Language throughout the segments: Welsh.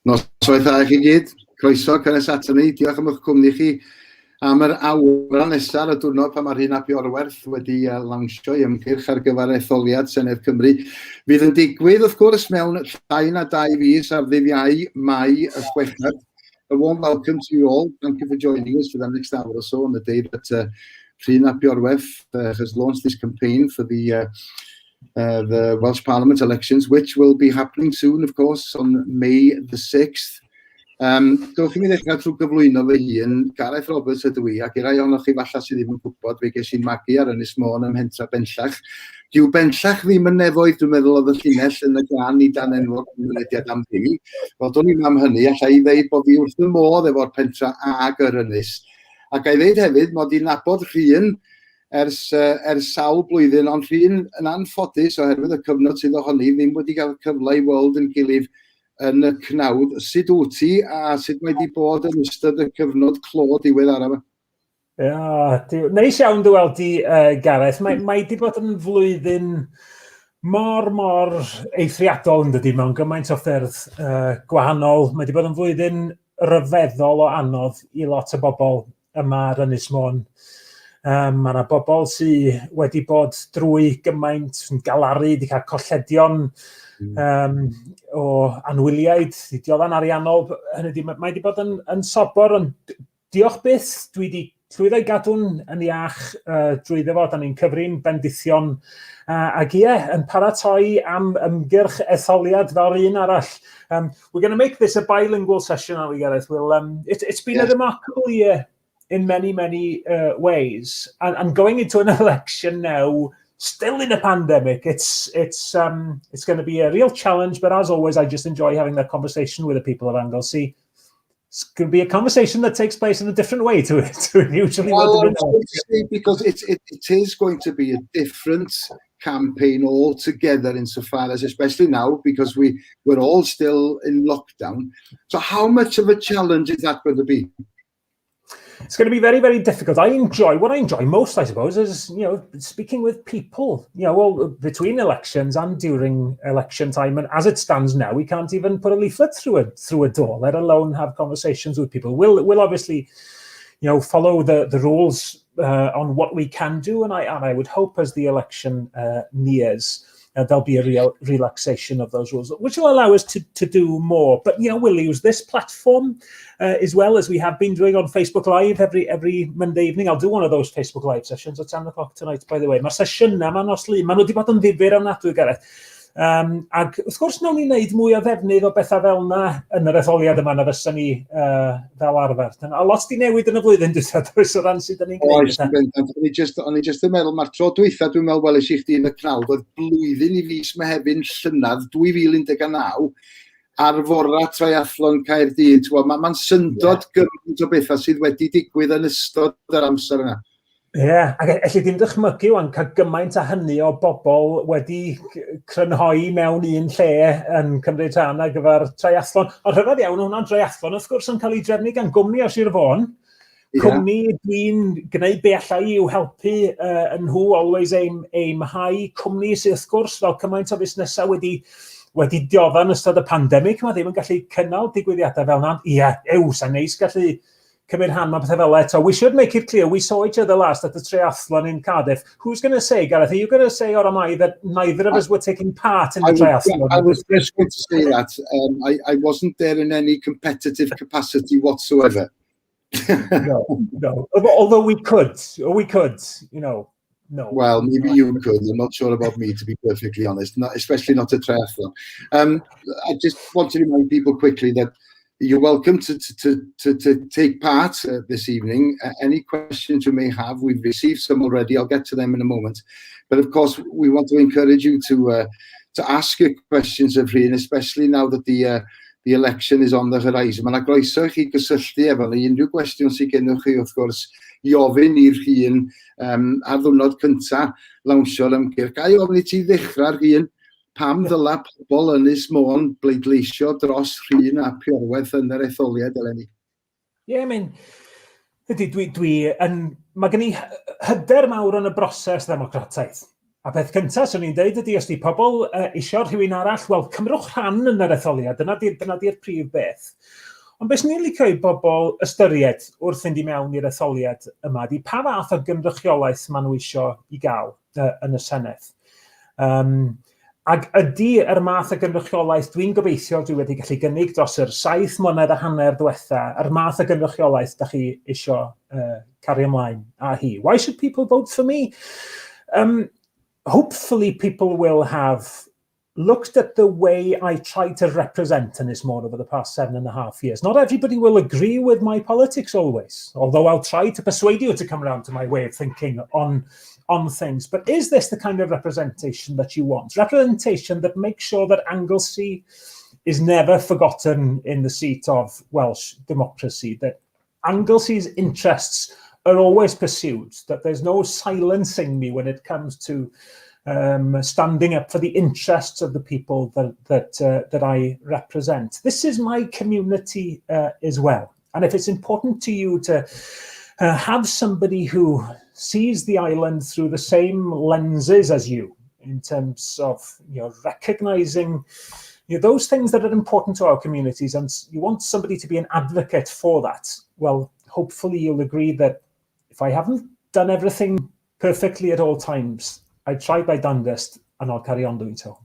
Noswaith dda i chi gyd, croeso cynnes ato ni, diolch am eich cwmni chi am yr awr nesaf ar y diwrnod pan mae Rhun ap Iorwerth wedi lansio ymgyrch ar gyfer etholiad Senedd Cymru. Fydd yn digwydd, wrth gwrs, mewn llai na 2 fis ar ddydd Iau, Mai y chweched. A warm welcome to you all. Thank you for joining us for the next hour or so on the day that Rhun ap Iorwerth has launched this campaign for the Welsh Parliament elections, which will be happening soon, of course, on May the 6th. Dewch i mi ddechrau trwy gyflwyno fy hun. Gareth Roberts ydw i, ac i rai ohonoch chi falla sydd ddim yn gwybod fe ges i'n magu ar Ynys Môn ym Mhentra bellach. Dyw bellach ddim yn nefoedd, dwi'n meddwl, oedd y llinell yn y gan i dan enwog mynediad am fi. Wel, do'n i'm am hynny, allai i ddeud bod fi wrth y modd efo'r pentra ag yr Ynys. Ac a'i ddeud hefyd, mod i'n nabod Rhun ers sawl blwyddyn, ond Rhun yn anffodus oherwydd y cyfnod sydd ohoni ddim wedi cael cyfle i weld yn gilydd yn y cnawd. Sut wyt ti a sut mae wedi bod yn ystod y cyfnod clo diwedd araf? Neis iawn dy weld di, Gareth. Mae wedi bod yn flwyddyn mor eithriadol yn dydi mewn gymaint o ffyrdd gwahanol. Mae wedi bod yn flwyddyn ryfeddol o anodd i lot o bobl yma ar Ynys Môn. Mae yna bobl sydd wedi bod drwy gymaint yn galaru, wedi cael colledion o anwyliaid, diodda'n ariannol. Mae wedi bod yn sobor, ond diolch byth, dwi wedi llwyddo i gadw'n yn iach drwy ddefo, da ni'n cyfri'n bendithion ac yn paratoi am ymgyrch etholiad fel un arall. We're going to make this a bilingual session, are we, Gareth? It's been a remarkable year in many ways, and going into an election now, still in a pandemic, it's going to be a real challenge, but as always, I just enjoy having that conversation with the people of Anglesey. It's going to be a conversation that takes place in a different way to usually. Well, because it is going to be a different campaign altogether insofar as, especially now, because we're all still in lockdown. So how much of a challenge is that going to be? It's going to be very difficult. What I enjoy most, I suppose, is speaking with people. Between elections and during election time, and as it stands now, we can't even put a leaflet through a door, let alone have conversations with people. We'll obviously, follow the rules on what we can do, and I would hope as the election nears, there'll be a real relaxation of those rules, which will allow us to do more. But we'll use this platform as well, as we have been doing on Facebook Live every Monday evening. I'll do one of those Facebook Live sessions at 10 o'clock tonight, by the way. Mae'r sesiynau yma noslu, maen nhw wedi bod yn ddifyr am nadw, Gareth. Ac wrth gwrs, nawn ni wneud mwy o ddefnydd o bethau fel yna yn yr etholiad yma na fysa ni fel arfer. A lot di newid yn y flwyddyn, does o ran sydd yn ni'n gwneud. O'n i just yn meddwl, mae'r tro dwytha dwi'n meddwl weles i chdi yn y cnawd, oedd blwyddyn i fis Mehefin llynadd 2019, arfora triathlon Caerdydd. Mae'n syndod gymaint o bethau sydd wedi digwydd yn ystod yr amser yna. Ie, ac felly ddim dychmygu wan cael gymaint a hynny o bobl wedi crynhoi mewn un lle yn cymryd rhan ar gyfer triathlon. Ond rhyfedd iawn, hwnna'n triathlon, wrth gwrs yn cael ei drefnu gan gwmni o Sir Fôn. Cwmni dwi'n gwneud be allai i'w helpu yn nhw always aim high. Cwmni sydd wrth gwrs fel cymaint o busnesau wedi diodda yn ystod y pandemig. Mae ddim yn gallu cynnal digwyddiadau fel yna. Ie, sa'n neis gallu cymryd rhan mae pethau fel eto. We should make it clear, we saw each other last at the triathlon in Cardiff. Who's going to say, Gareth, are you going to say, or am I, that neither of us were taking part in the triathlon? I was just going to say that. I wasn't there in any competitive capacity whatsoever. No. Although we could, no. Well, maybe you could. I'm not sure about me, to be perfectly honest, especially not a triathlon. I just want to remind people quickly that you're welcome to take part this evening. Any questions you may have, we've received some already. I'll get to them in a moment. But of course, we want to encourage you to ask your questions of Rhun, especially now that the election is on the horizon. Mae'n groeso i chi gysylltu efo ni. Unrhyw gwestiwn sydd gennych chi, wrth gwrs, i ofyn i'r Rhun ar ddwrnod cyntaf lawnsio'r ymgyrch. Ga i ofyn i ti ddechrau'r Rhun, pam ddyla pobl Ynys Môn bleidleisio dros Rhun a Iorwerth yn yr etholiad eleni? Ie, mae gen i hyder mawr yn y broses ddemocrataidd. A peth cyntaf, swn i'n deud ydy, os di pobl eisiau rhywun arall, wel, cymrwch rhan yn yr etholiad, dyna di'r prif beth. Ond beth ni'n licio i bobl ystyried wrth fynd i mewn i'r etholiad yma, di pa fath o gynrychiolaeth maen nhw eisiau i gael yn y Senedd. Ac ydy yr math o gynrychiolaeth dwi'n gobeithio dwi wedi gallu gynnig dros yr 7 mlynedd a hanner diwetha, yr math o gynrychiolaeth da chi eisiau cario ymlaen â hi. Why should people vote for me? Hopefully people will have looked at the way I tried to represent Ynys Môn over the past 7.5 years. Not everybody will agree with my politics always, although I'll try to persuade you to come around to my way of thinking on things. But is this the kind of representation that you want? Representation that makes sure that Anglesey is never forgotten in the seat of Welsh democracy, that Anglesey's interests are always pursued, that there's no silencing me when it comes to standing up for the interests of the people that I represent. This is my community as well. And if it's important to you to have somebody who sees the island through the same lenses as you, in terms of recognizing those things that are important to our communities, and you want somebody to be an advocate for that, well, hopefully you'll agree that if I haven't done everything perfectly at all times, I tried my damnedest, and I'll carry on doing so.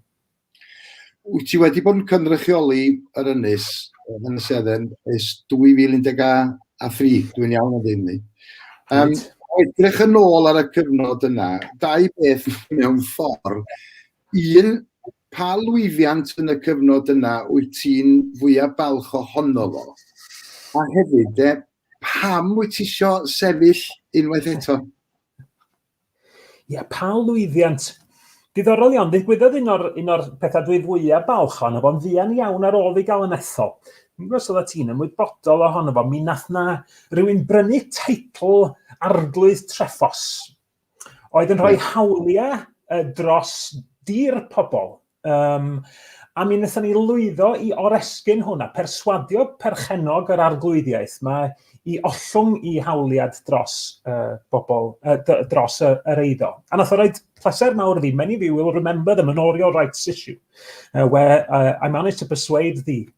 Wyt ti wedi bod yn cynrychioli yr Ynys yn y Senedd ers 2013, dwi'n iawn o ddim ni. Edrych yn ôl ar y cyfnod yna, 2 beth mewn ffordd. Un, pa lwyddiant yn y cyfnod yna wyt ti'n fwyaf balch ohono fo? A hefyd, pam wyt ti isio sefyll unwaith eto? Ie, pa lwyddiant. Diddorol iawn, ddigwyddodd un o'r pethau dwi fwyaf balch ohono fo'n fuan iawn ar ôl fi gael yn ethol. Mi'n gwrs oedd ti'n ymwybodol ohono fo, mi nath na rhywun brynu teitl arglwydd treffos. Oedd yn rhoi hawliau dros dir pobl. A mi wnaethon ni lwyddo i oresgyn hwnna, perswadio perchenog yr arglwyddiaeth yma i ollwng i hawliad dros dros yr eiddo. A nath o roed pleser mawr fi. Many of you will remember the manorial rights issue, where I managed to persuade the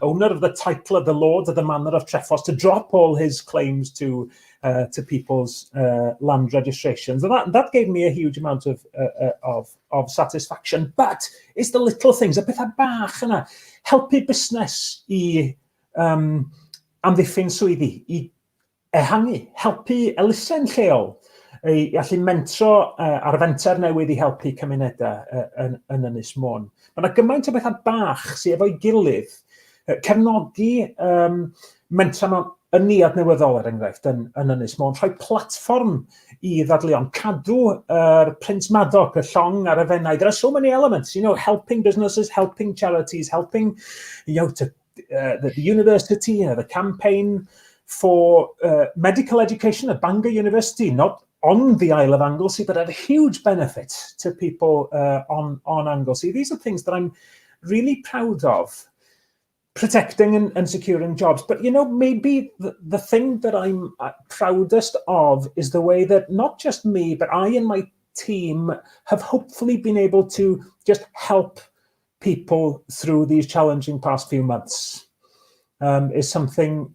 owner of the title of the Lord of the Manor of Treffos to drop all his claims to people's land registrations. And that gave me a huge amount of satisfaction. But it's the little things, y pethau bach yna. Helpu busnes i amddiffyn swyddi, i ehangu, helpu elusen lleol, i allu mentro ar fenter newydd i helpu cymunedau yn Ynys Môn. Mae yna gymaint o bethau bach sydd efo'i gilydd, cefnogi mentra mewn yn ni adnewyddol enghraifft yn Ynys, mae'n rhoi platfform i ddadleuon, cadw Prince Madoc, y llong ar y fennau. There are so many elements, helping businesses, helping charities, helping the university, the campaign for medical education at Bangor University, not on the Isle of Anglesey, but had a huge benefit to people on Anglesey. These are things that I'm really proud of, protecting and securing jobs. But, maybe the thing that I'm proudest of is the way that not just me, but I and my team have hopefully been able to just help people through these challenging past few months. Is something,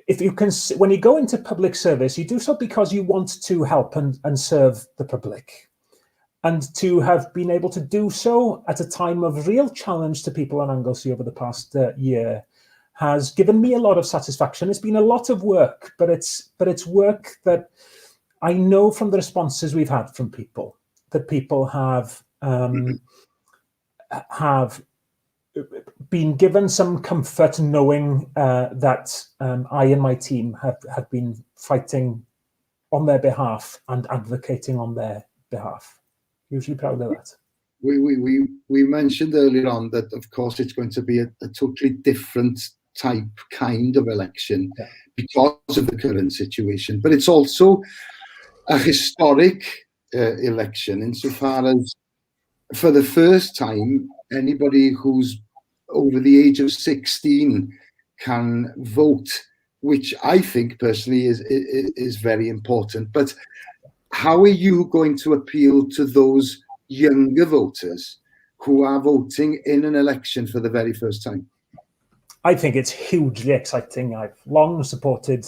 if you can, when you go into public service, you do so because you want to help and serve the public. And to have been able to do so at a time of real challenge to people in Anglesey over the past year has given me a lot of satisfaction. It's been a lot of work, but it's work that I know from the responses we've had from people, that people have been given some comfort knowing that I and my team have been fighting on their behalf and advocating on their behalf. Hugely proud of that. We mentioned earlier on that, of course, it's going to be a totally different kind of election because of the current situation. But it's also a historic election insofar as, for the first time, anybody who's over the age of 16 can vote, which I think personally is very important. But how are you going to appeal to those younger voters who are voting in an election for the very first time? I think it's hugely exciting. I've long supported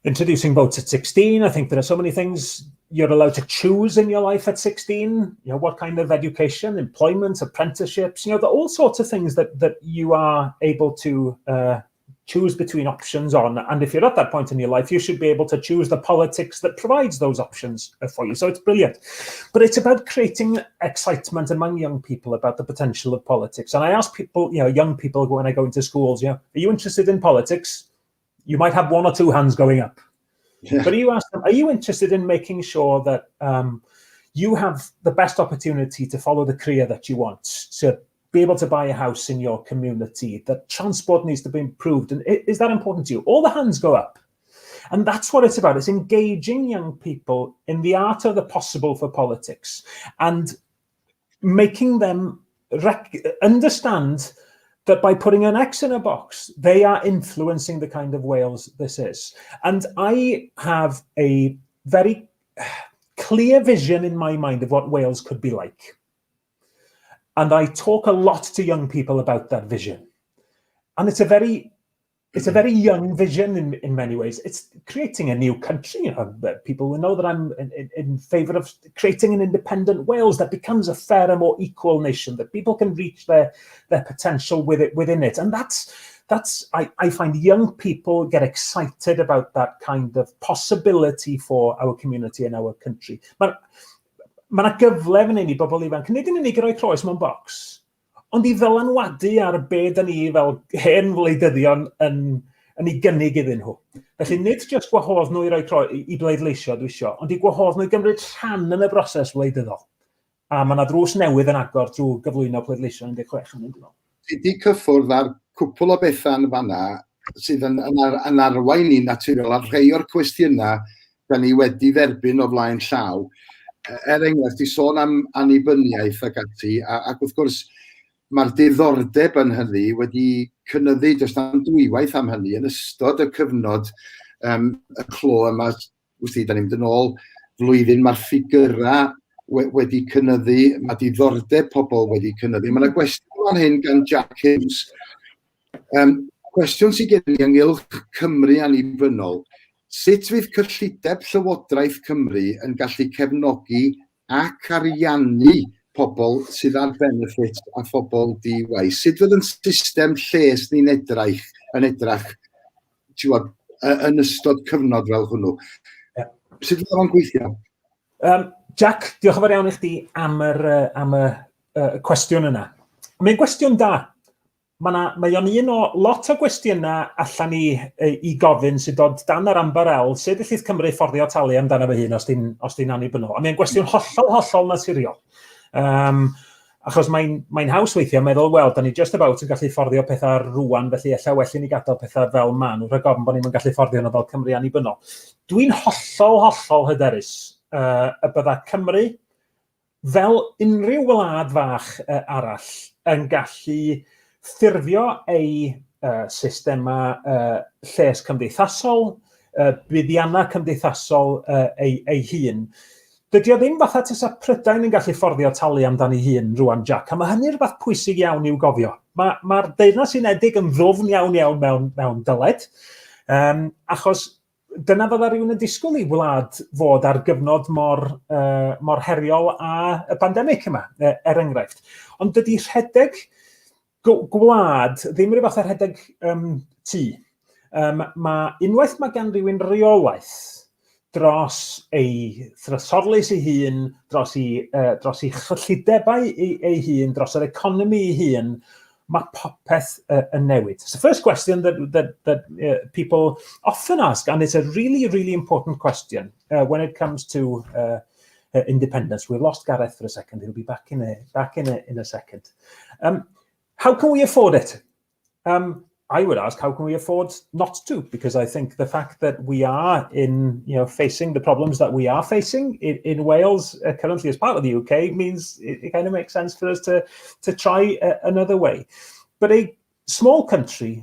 introducing votes at 16. I think there are so many things you're allowed to choose in your life at 16. What kind of education, employment, apprenticeships, all sorts of things that you are able to choose between options on. And if you're at that point in your life, you should be able to choose the politics that provides those options for you. So it's brilliant. But it's about creating excitement among young people about the potential of politics. And I ask people, young people, when I go into schools, are you interested in politics? You might have one or two hands going up. Yeah. But you ask them, are you interested in making sure that you have the best opportunity to follow the career that you want, to be able to buy a house in your community, that transport needs to be improved? And is that important to you? All the hands go up. And that's what it's about. It's engaging young people in the art of the possible for politics and making them understand that by putting an X in a box, they are influencing the kind of Wales this is. And I have a very clear vision in my mind of what Wales could be like. And I talk a lot to young people about that vision. And it's a very young vision in many ways. It's creating a new country. People will know that I'm in favour of creating an independent Wales that becomes a fairer, more equal nation, that people can reach their potential within it. And that's I find young people get excited about that kind of possibility for our community and our country. Mae yna gyfle fan hyn I bobl ifanc, nid yn unig roi croes mewn bocs, ond I ddylanwadu ar be da ni fel hen wleidyddion yn ei gynnig iddyn nhw. Felly nid jyst gwahodd nhw I roi croes I bleidleisio dwi isio, ond I gwahodd nhw I gymryd rhan yn y broses wleidyddol. A mae yna drws newydd yn agor drwy gyflwyno pleidleisio yn 16 yn undyn nhw. Ti wedi cyffwrdd ar cwpl o bethau yn fanna sydd yn arwain I naturiol ar rhai o'r cwestiynau da ni wedi dderbyn o flaen llaw. Enghraifft, I sôn am annibyniaeth ac ati, ac wrth gwrs mae'r diddordeb yn hynny wedi cynyddu dros am dwywaith am hynny yn ystod y cyfnod y clo yma. Da ni'n mynd yn ôl flwyddyn, mae'r ffigurau wedi cynyddu, mae diddordeb pobl wedi cynyddu. Mae yna gwestiwn fan hyn gan Jack Hughes. Cwestiwn sy'n gen I ynghylch Cymru annibynnol. Sut fydd cyllideb Llywodraeth Cymru yn gallu cefnogi ac ariannu pobl sydd ar benefit a phobl di-waith? Sut fydd yn system lles ni'n edrach yn ystod cyfnod fel hwnnw? Sut fydd o'n gweithio? Jack, diolch yn fawr iawn I chdi am y cwestiwn yna. Mae'n gwestiwn da. Mae o'n un o lot o gwestiynau allan ni i gofyn sydd dod dan yr ambarel, sut ydych Cymru fforddio talu amdano fy hun os di'n annibynnol. A mae'n gwestiwn hollol naturiol. Achos mae'n haws weithio meddwl, wel, da ni just about yn gallu fforddio pethau rwan, felly ella well i ni gadael pethau fel man, rhag ofn bod ni'n gallu fforddio nhw fel Cymru annibynnol. Dwi'n hollol hyderus y bydda Cymru, fel unrhyw wlad fach arall, yn gallu ffurfio ei systemau lles cymdeithasol, buddiannau cymdeithasol ei hun. Dydy o ddim fatha tesa Prydain yn gallu fforddio talu amdani hun rwan, Jack, a mae hynny'n rhywbeth pwysig iawn i'w gofio. Mae'r Deyrnas Unedig yn ddwfn iawn mewn dyled, achos dyna fydda rhywun yn disgwyl i wlad fod ar gyfnod mor heriol a y pandemig yma, enghraifft. Ond dydy rhedeg gwlad ddim rhywbeth ar rhedeg tŷ. Unwaith mae gan rhywun reolaeth dros ei thrysorlus ei hun, dros ei chyllidebau ei hun, dros yr economi ei hun, mae popeth yn newid. It's the first question that people often ask, and it's a really, really important question when it comes to independence. We've lost Gareth for a second. He'll be back in a second. How can we afford it? I would ask, how can we afford not to? Because I think the fact that we are facing the problems that we are facing in Wales currently as part of the UK means it kind of makes sense for us to try another way. But a small country,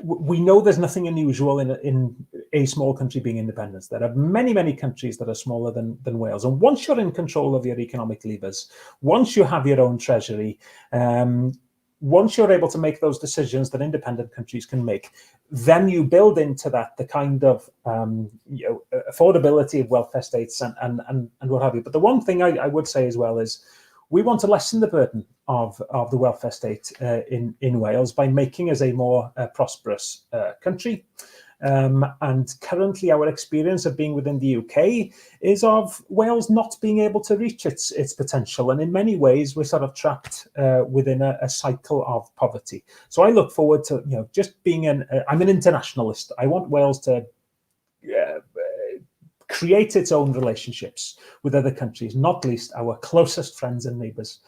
we know there's nothing unusual in a small country being independent. There are many, many countries that are smaller than Wales. And once you're in control of your economic levers, once you have your own treasury, once you're able to make those decisions that independent countries can make, then you build into that the kind of affordability of welfare states and what have you. But the one thing I would say as well is we want to lessen the burden of the welfare state in Wales by making us a more prosperous country. And currently our experience of being within the UK is of Wales not being able to reach its potential. And in many ways, we're sort of trapped within a cycle of poverty. So I look forward to, just being I'm an internationalist. I want Wales to create its own relationships with other countries, not least our closest friends and neighbours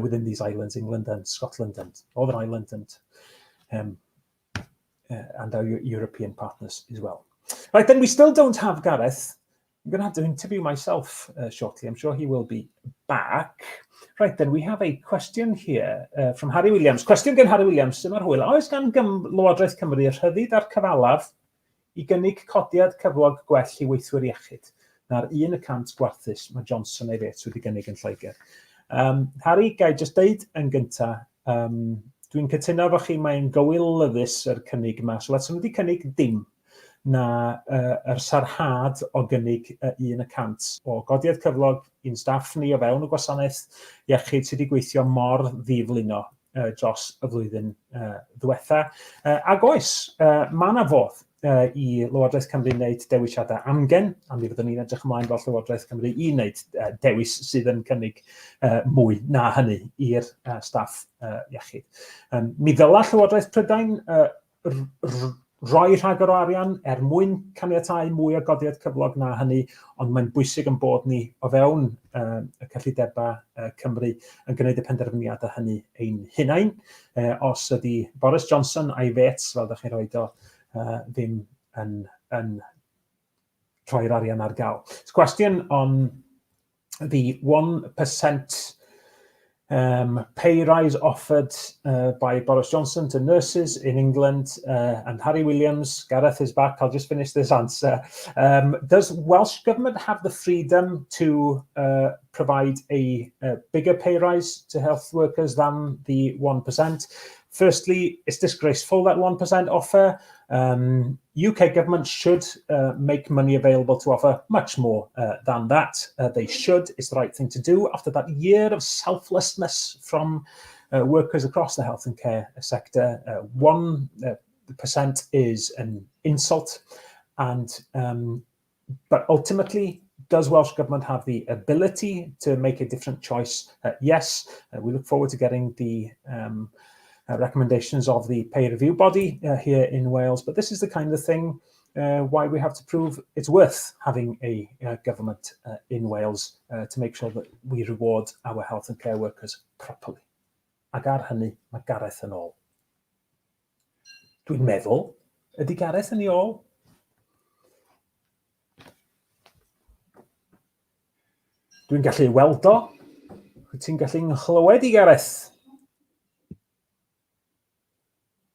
within these islands, England and Scotland and Northern Ireland and our European partners as well. Right, then we still don't have Gareth. I'm going to have to interview myself shortly. I'm sure he will be back. Right, then we have a question here from Harry Williams. Cwestiwn gen Harry Williams, sy'n hwyl. Oes gan Lywodraeth Cymru y rhyddid ar cyfalaf i gynnig codiad cyflog gwell i weithwyr iechyd na'r 100 gwarthus mae Johnson ei fet wedi gynnig yn Lloegr. Harry, gai jyst deud yn gyntaf, dwi'n cytuno efo chi mae'n gywilyddus yr cynnig yma. So let's wedi cynnig dim na yr sarhad o gynnig 100 o godiad cyflog i'n staff ni o fewn y gwasanaeth iechyd sydd wedi gweithio mor ddiflino dros y flwyddyn ddiwetha. Ac oes, mae yna fodd i Lywodraeth Cymru wneud dewisiadau amgen, a mi fyddwn ni'n edrych ymlaen fel Lywodraeth Cymru i wneud dewis sydd yn cynnig mwy na hynny i'r staff iechyd. Mi ddyla Llywodraeth Prydain roi rhagor o arian mwyn caniatáu mwy o godiad cyflog na hynny, ond mae'n bwysig yn bod ni o fewn y cyllidebau Cymru yn gwneud y penderfyniad â hynny ein hunain. Os ydy Boris Johnson a'i fets, fel ydych chi'n rhoi o, ddim yn rhoi'r arian ar gael. It's a question on the 1% pay rise offered by Boris Johnson to nurses in England, and Harry Williams, Gareth is back, I'll just finish this answer. Does Welsh Government have the freedom to provide a bigger pay rise to health workers than the 1%? Firstly, it's disgraceful, that 1% offer. UK government should make money available to offer much more than that. They should. It's the right thing to do. After that year of selflessness from workers across the health and care sector, 1% is an insult. But ultimately, Does Welsh Government have the ability to make a different choice? Yes. We look forward to getting the recommendations of the pay review body here in Wales, but this is the kind of thing why we have to prove it's worth having a government in Wales to make sure that we reward our health and care workers properly. Ac ar hynny, mae Gareth yn ôl. Dwi'n meddwl, ydy Gareth yn ei ôl? Dwi'n gallu weld o. Wyt ti'n gallu chlywed I Gareth?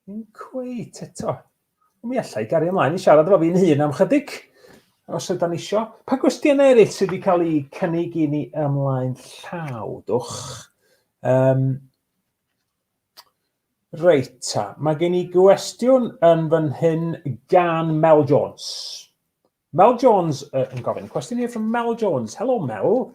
Dwi'n cweit eto. Mi allai gario ymlaen I siarad efo fi'n hun am chydig, os ydyn ni isio. Pa gwestiynau eraill sydd wedi cael eu cynnig I ni ymlaen llaw, dwch? Reit, mae gen I gwestiwn yn fan hyn gan Mel Jones. Mel Jones yn gofyn, question here from Mel Jones. Hello, Mel.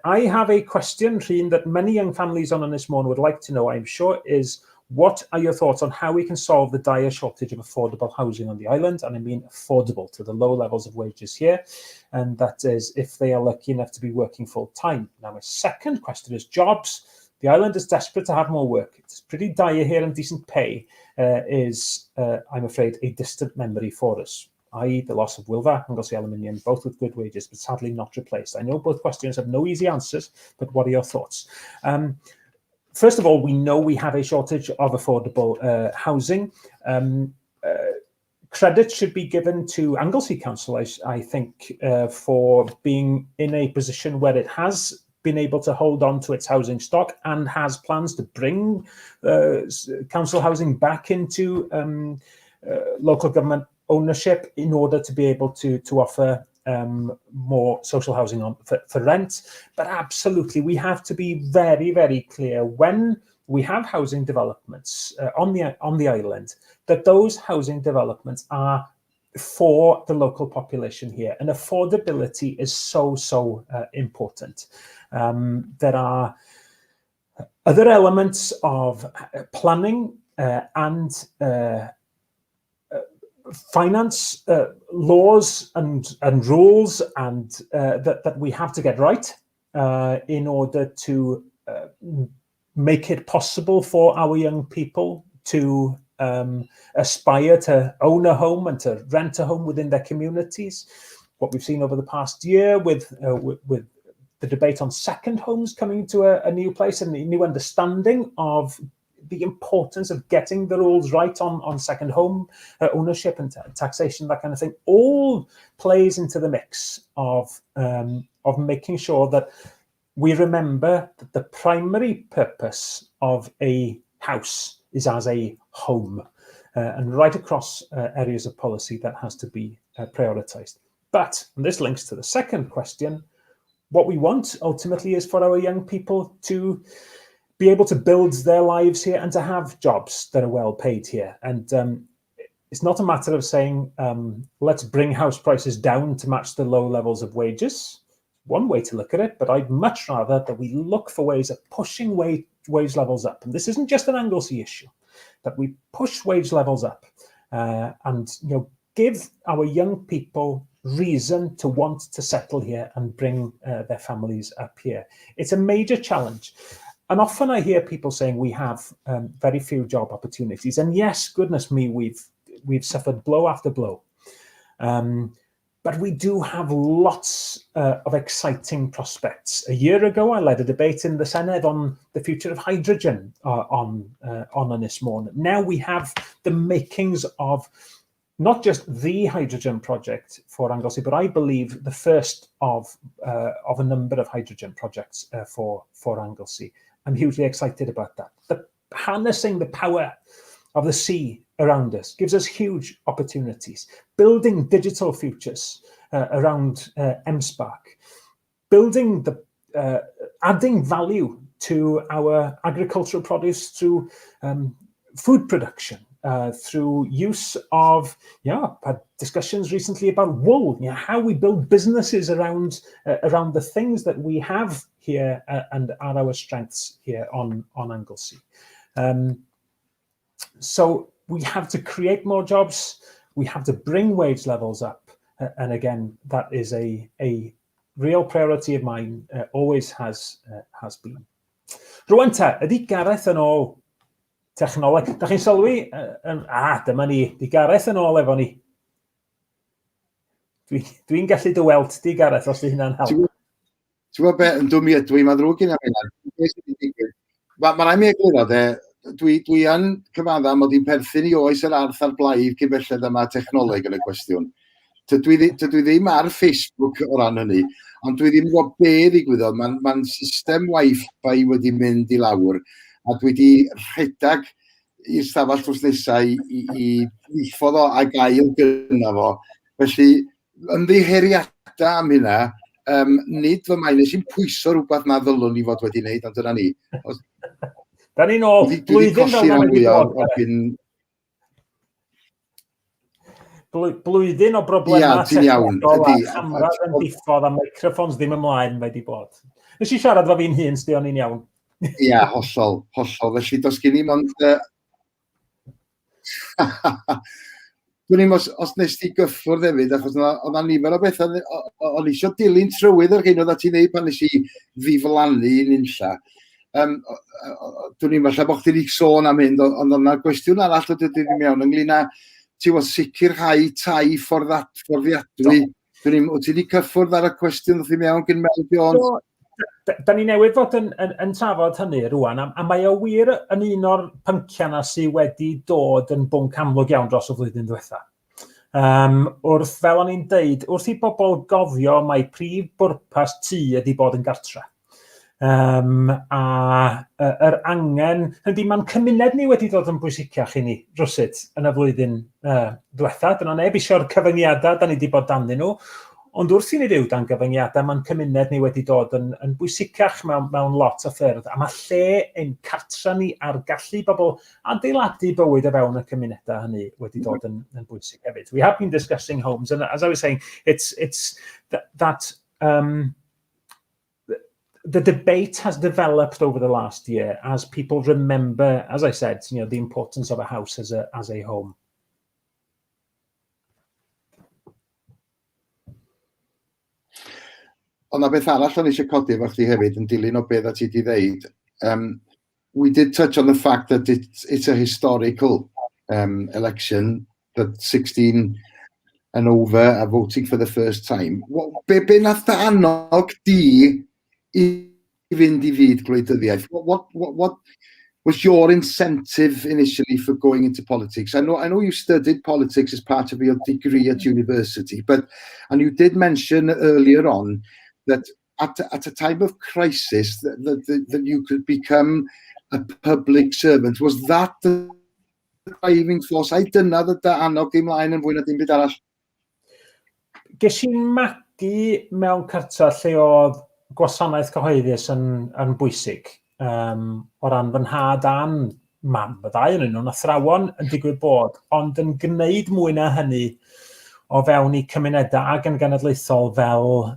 I have a question, Rhun, that many young families on Ynys would like to know, I'm sure, is what are your thoughts on how we can solve the dire shortage of affordable housing on the island? And I mean affordable to the low levels of wages here. And that is if they are lucky enough to be working full time. Now, my second question is jobs. The island is desperate to have more work. It's pretty dire here and decent pay is, I'm afraid, a distant memory for us, i.e. the loss of Wilfa and Anglesey Aluminium, both with good wages, but sadly not replaced. I know both questions have no easy answers, but what are your thoughts? First of all, we know we have a shortage of affordable housing. Credit should be given to Anglesey Council, I think, for being in a position where it has been able to hold on to its housing stock and has plans to bring council housing back into local government ownership in order to be able to offer more social housing for rent. But absolutely, we have to be very, very clear when we have housing developments on the island, that those housing developments are for the local population here, and affordability is so important. There are other elements of planning and finance laws and rules and that we have to get right in order to make it possible for our young people to aspire to own a home and to rent a home within their communities. What we've seen over the past year with the debate on second homes coming to a new place and a new understanding of the importance of getting the rules right on second home ownership and taxation, that kind of thing, all plays into the mix of making sure that we remember that the primary purpose of a house is as a home. And right across areas of policy, that has to be prioritised. But, and this links to the second question, what we want ultimately is for our young people to be able to build their lives here and to have jobs that are well paid here. And it's not a matter of saying, let's bring house prices down to match the low levels of wages. One way to look at it, but I'd much rather that we look for ways of pushing wage levels up. And this isn't just an Anglesey issue, that we push wage levels up and give our young people reason to want to settle here and bring their families up here. It's a major challenge. And often I hear people saying we have very few job opportunities. And yes, goodness me, we've suffered blow after blow. But we do have lots of exciting prospects. A year ago, I led a debate in the Senedd on the future of hydrogen on Ynys. Now we have the makings of not just the hydrogen project for Anglesey, but I believe the first of a number of hydrogen projects for Anglesey. I'm hugely excited about that. Harnessing the power of the sea around us gives us huge opportunities. Building digital futures around MSpark, building adding value to our agricultural produce through food production, through use of, I've had discussions recently about wool, how we build businesses around the things that we have here and are our strengths here on Anglesey. So we have to create more jobs. We have to bring wage levels up. And again, that is a real priority of mine always has been. Rhun ta, ydy Gareth yn ôl technoleg? Da chi'n sylwi? Dyma ni. Di Gareth yn ôl efo ni. Dwi'n gallu dy weld di, Gareth, os di hynna'n help. Ti'n gwybod beth, yn dwm i ydw i, mae'n ddrwg yn hynna. Mae'n rhaid mi egluro, dwi yn cyfadda mod i'n perthyn i oes yr arth ar blaid cyn belled yma technoleg yn y cwestiwn. Dwi ddim ar Facebook o ran hynny, ond dwi ddim yn gwybod be ddigwyddodd. Mae'n system Wi-Fi wedi mynd i lawr, a dwi wedi rhedag i'r stafell drws nesau i ddiffodd o a gael gyda fo. Felly, ymddiheriadau am hynna, nid fy mae'n eisiau pwyso rhywbeth na ddylwn ni fod wedi wneud, ond dyna ni. Da ni'n ôl blwyddyn fel yna wedi bod. Blwyddyn o broblemau technolegol a cameras yn diffodd a microphones ddim ymlaen wedi bod. Nes i siarad fo fi'n hun, sdi o'n i'n iawn. Ia, hollol. Felly, dos gen i mond... Dwi'n i'n os nes ti gyffwrdd hefyd, achos oedd na nifer o bethau, o'n eisiau dilyn trywydd o'r hyn oedd ti'n neud pan nes i ddiflannu yn unlla. Dwi'n i'n falle bod chdi wedi sôn am hyn, ond o'na gwestiwn arall o dydyn ni mewn ynglyn â ti o sicrhau tai fforddiadwy. Wyt ti wedi cyffwrdd ar y cwestiwn wrth i mewn gyn Mel Jones? Da ni newydd fod yn trafod hynny rwan, a mae o wir yn un o'r pynciau na sydd wedi dod yn bwnc amlwg iawn dros y flwyddyn diwetha. Wrth, fel o'n i'n deud, wrth i bobl gofio mae prif bwrpas tŷ ydi bod yn gartre. Yr angen, ydy mae'n cymuned ni wedi dod yn bwysicach i ni rwsyd yn y flwyddyn diwetha. Dyna neb eisiau'r cyfyngiadau, da ni wedi bod danddyn nhw. Ond wrth i ni ryw dan gyfyngiadau, mae'n cymuned ni wedi dod yn bwysicach mewn lot o ffyrdd. A mae lle ein cartra ni a'r gallu bobl adeiladu bywyd o fewn y cymunedau hynny wedi dod yn bwysig hefyd. We have been discussing homes, and as I was saying, it's that the debate has developed over the last year as people remember, as I said, the importance of a house as a home. Ond na beth arall o'n eisiau codi efo chdi hefyd yn dilyn o beth ti wedi ddeud. We did touch on the fact that it's a historical election, that 16 and over are voting for the first time. Be nath dy annog di i fynd i fyd gwleidyddiaeth? What was your incentive initially for going into politics? I know you studied politics as part of your degree at university, and you did mention earlier on that at a time of crisis that you could become a public servant. Was that the driving force? I dyna dy annog di mlaen yn fwy na dim byd arall? Ges i'n magu mewn cartra lle oedd gwasanaeth cyhoeddus yn bwysig. O ran fy nhad a'n mam, y ddau yn nhw'n athrawon yn digwydd bod, ond yn gwneud mwy na hynny o fewn i cymunedau ag yn genedlaethol fel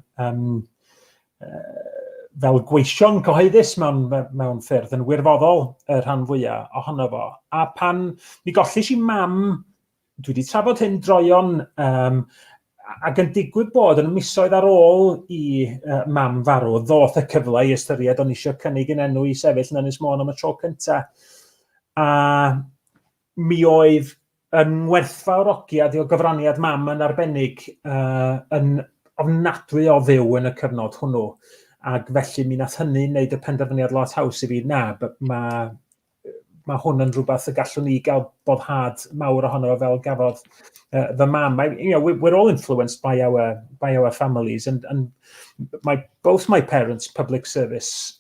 gweision cyhoeddus mewn ffyrdd yn wirfoddol y rhan fwyaf ohono fo. A pan mi gollis i mam, dwi wedi trafod hyn droion, ac yn digwydd bod yn misoedd ar ôl i mam farw, ddoth y cyfle i ystyried o'n eisiau cynnig yn enw i sefyll yn Ynys Môn am y tro cyntaf. A mi oedd yn werthfawrogiad o gyfraniad mam yn arbennig yn ofnadwy o dduw yn y cyfnod hwnnw. Ac felly mi nath hynny wneud y penderfyniad lot haws i fi. Mae hwn yn rhywbeth y gallwn ni gael boddhad mawr ohono fel gafodd fy mam. We're all influenced by our families, and both my parents' public service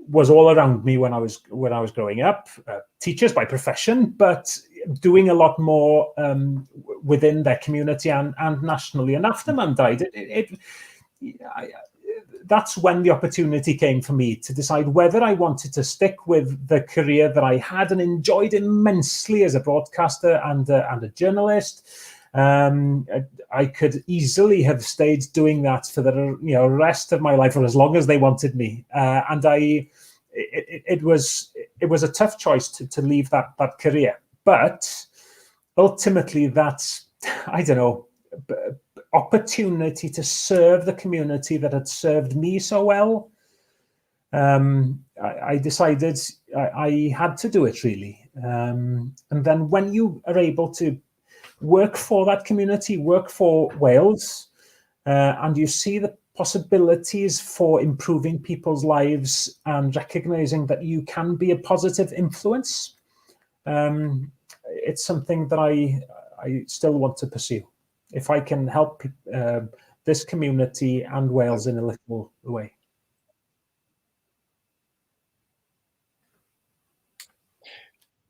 was all around me when I was growing up. Teachers by profession, but doing a lot more within their community and nationally. And after Mum died, that's when the opportunity came for me to decide whether I wanted to stick with the career that I had and enjoyed immensely as a broadcaster and a journalist. I could easily have stayed doing that for the rest of my life, or as long as they wanted me. And it was a tough choice to leave that career. But ultimately, that's, I don't know, opportunity to serve the community that had served me so well, I decided I had to do it, really. And then when you are able to work for that community, work for Wales, and you see the possibilities for improving people's lives and recognizing that you can be a positive influence, it's something that I still want to pursue. If I can help this community and Wales in a little way.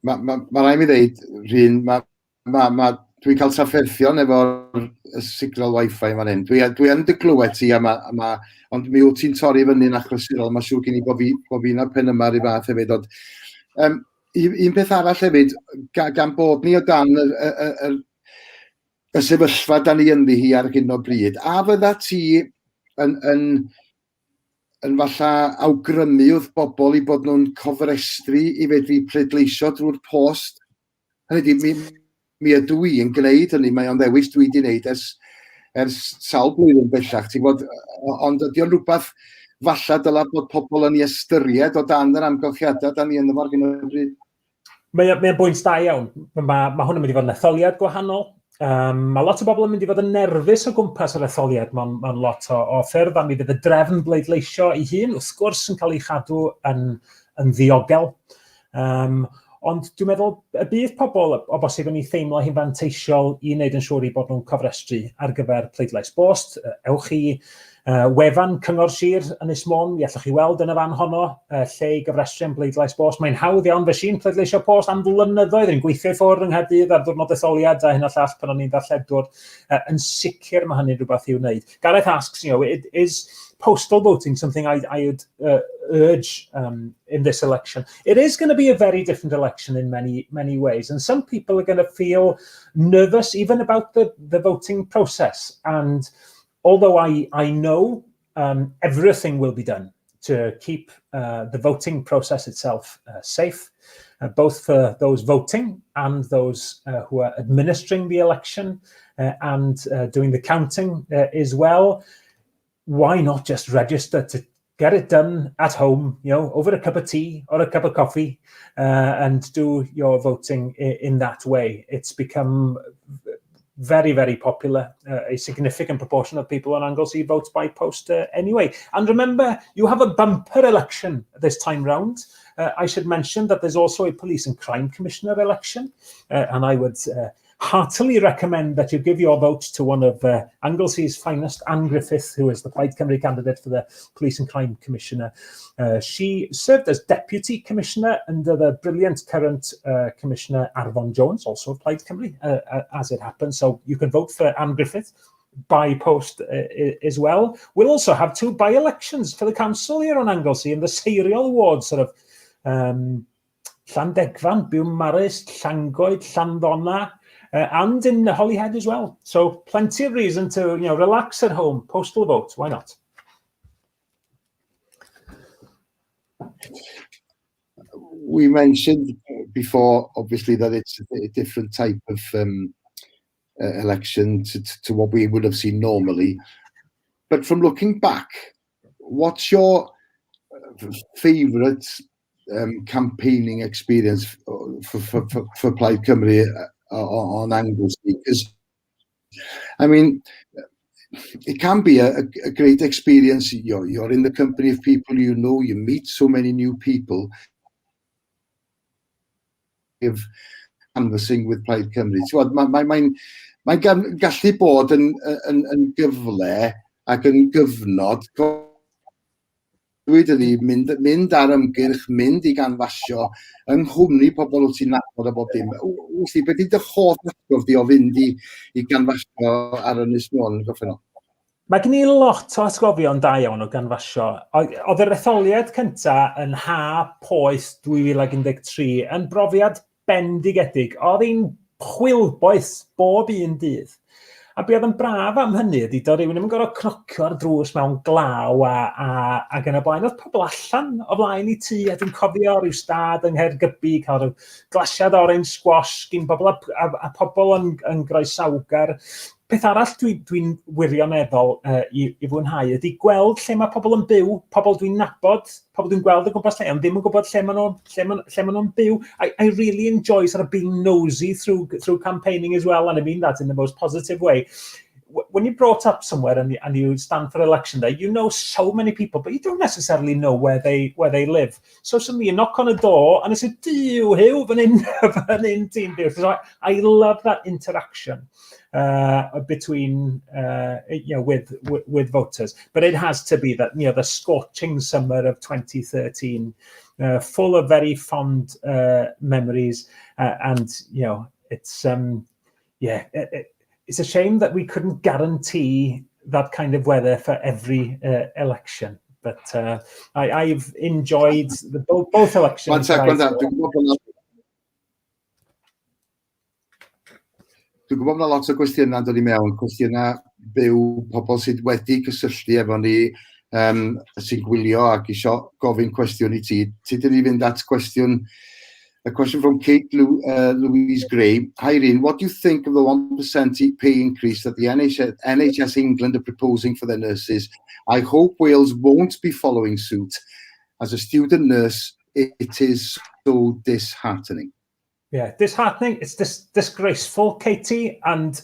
Mae rai mi ddeud, Rhun, dwi'n cael trafferthion efo'r signal Wi-Fi fan hyn. Dwi yn dy glywed ti, ond mi wyt ti'n torri fyny'n achlysurol. Mae'n siŵr gen i bo fi'n ar pen yma rhy fath hefyd. Un peth arall hefyd, gan bod ni o dan y sefyllfa da ni ynddi hi ar hyn o bryd, a fydda ti yn falla awgrymu wrth bobl i bod nhw'n cofrestru i fedru pleidleisio drwy'r post. Hynny ydy, mi ydw i yn gwneud hynny, mae o'n ddewis dwi wedi gwneud ers sawl blwyddyn bellach, ond ydy o'n rhywbeth falla dylai bod pobl yn ei ystyried o dan yr amgylchiadau da ni yn y ar hyn o bryd. Mae'n bwynt da iawn. Mae hwn yn mynd i fod yn etholiad gwahanol. Mae lot o bobl yn mynd i fod yn nerfus o gwmpas yr etholiad mewn lot o ffyrdd, a mi fydd y drefn bleidleisio ei hun, wrth gwrs, yn cael ei chadw yn ddiogel. Ond dwi'n meddwl y bydd pobl o bosib yn ei theimlo hi'n fanteisiol i wneud yn siŵr i bod nhw'n cofrestru ar gyfer pleidlais bost. Ewch i wefan Cyngor Sir Ynysmon, mi allwch chi weld yn y fan honno lle i gyfrestru yn pleidlais bost. Mae'n hawdd iawn fe si'n pleidleisio post am flynyddoedd, yn gweithio i ffwrdd yng Nghaerdydd ar ddiwrnod etholiad a hyn a llall pan o'n i'n ddarlledwr. Yn sicr mae hynny'n rhywbeth i'w wneud. Gareth asks, is postal voting something I would urge in this election? It is going to be a very different election in many ways, and some people are going to feel nervous even about the voting process. And although I know everything will be done to keep the voting process itself safe, both for those voting and those who are administering the election and doing the counting as well, why not just register to get it done at home, over a cup of tea or a cup of coffee, and do your voting in that way? It's become very, very popular. A significant proportion of people on Anglesey votes by post anyway. And remember, you have a bumper election this time round. I should mention that there's also a Police and Crime Commissioner election, and I would heartily recommend that you give your vote to one of Anglesey's finest, Anne Griffith, who is the Plaid Cymru candidate for the Police and Crime Commissioner. She served as Deputy Commissioner under the brilliant current Commissioner Arfon Jones, also of Plaid Cymru, as it happens. So you can vote for Anne Griffith by post as well. We'll also have 2 by-elections for the council here on Anglesey in the seiriol ward, sort of Llandegfan, Biwmaris, Llangoed, Llandonna, and in Etholiad as well. So plenty of reason to relax at home, postal vote, why not? We mentioned before, obviously, that it's a different type of election to what we would have seen normally. But from looking back, what's your favourite campaigning experience for Plaid Cymru on Anglesey? Because, I mean, it can be a great experience. You're in the company of people you know, you meet so many new people. Of canvassing with Plaid Cymru. Mae'n gallu bod yn gyfle ac yn gyfnod mynd ar ymgyrch, mynd i ganfasio, yng nghwmni pobl wyt ti'n nabod a bob dim. Beth ydy dy hoff atgof di o fynd i ganfasio ar Ynys Môn yn Goffennol? Mae gen i lot o atgofion da iawn o ganfasio. Oedd yr etholiad cyntaf yn ha poeth 2013 yn brofiad bendigedig. Oedd hi'n chwilboeth bob un dydd. A be oedd yn braf am hynny ydy, doedd rhywun ddim yn gorfod cnocio ar drws mewn glaw ac yn y blaen. Oedd pobl allan o flaen i tŷ, a dwi'n cofio rhyw stad yng Nghaergybi, cael rhyw glasiad orange squash, gyn pobl a pobl yn groesawgar, Peth arall dwi'n wirioneddol i fwynhau ydy gweld lle mae pobl yn byw, pobl dwi'n nabod, pobl dwi'n gweld o gwmpas lle, ond ddim yn gwybod lle maen nhw'n byw. I really enjoy sort of being nosy through campaigning as well, and I mean that in the most positive way. When you're brought up somewhere and you stand for election day, you know so many people, but you don't necessarily know where they live. So suddenly you knock on a door and it's a dyw team byw. So I love that interaction between with voters. But it has to be that the scorching summer of 2013, full of very fond memories, and it's it's a shame that we couldn't guarantee that kind of weather for every election, but I've enjoyed both elections. Dwi'n gwybod na lot o gwestiynau yn dod i mewn, gwestiynau byw, pobl sydd wedi cysylltu efo ni, sy'n gwylio ac eisiau gofyn cwestiwn I ti. Ti dyn ni fynd at a question from Kate Louise Gray. Hi, Rhun, what do you think of the 1% pay increase that the NHS England are proposing for their nurses? I hope Wales won't be following suit. As a student nurse, it is so disheartening. Yeah, disheartening. It's disgraceful, Katie. And,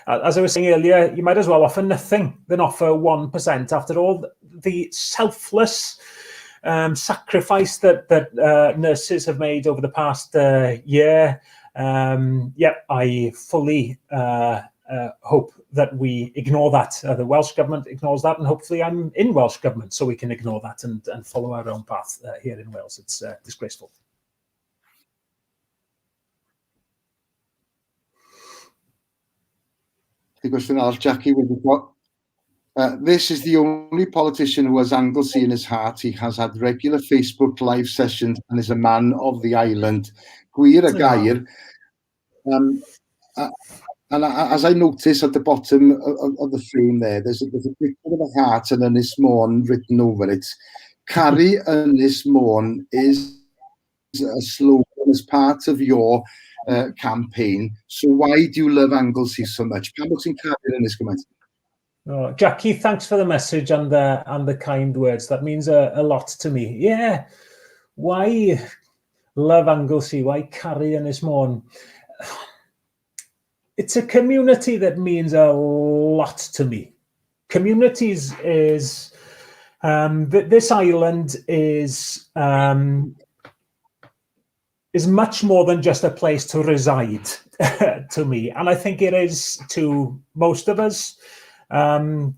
as I was saying earlier, you might as well offer nothing than offer 1% after all the selfless sacrifice that nurses have made over the past year. I fully hope that we ignore that. The Welsh Government ignores that, and hopefully I'm in Welsh Government so we can ignore that and follow our own path here in Wales. It's disgraceful. Jackie, this is the only politician who has Anglesey in his heart. He has had regular Facebook live sessions and is a man of the island. Gwir a gair. And as I notice at the bottom of the frame there's a picture of a heart and Ynys written over it. Carry Ynys is a slogan as part of your campaign. So why do you love Anglesey so much? Pam wyt ti'n caru Ynys gymaint? Oh, Jackie, thanks for the message and the kind words. That means a lot to me. Yeah, why love Anglesey? Why carry Ynys Môn? It's a community that means a lot to me. Communities is this island is much more than just a place to reside to me, and I think it is to most of us. I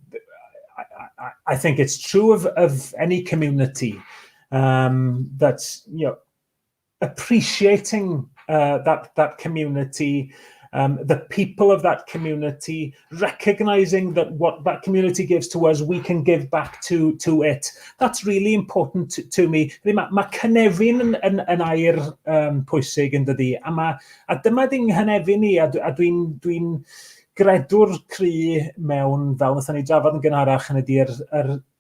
think it's true of any community that's appreciating that community, the people of that community, recognizing that what that community gives to us, we can give back to it. That's really important to me. Mae cynefin yn air pwysig yn dydi, a dyma di'n hynefin ni, a dwi'n gredwr cry mewn, fel wnaethon ni drafod yn gynharach, yn ydy'r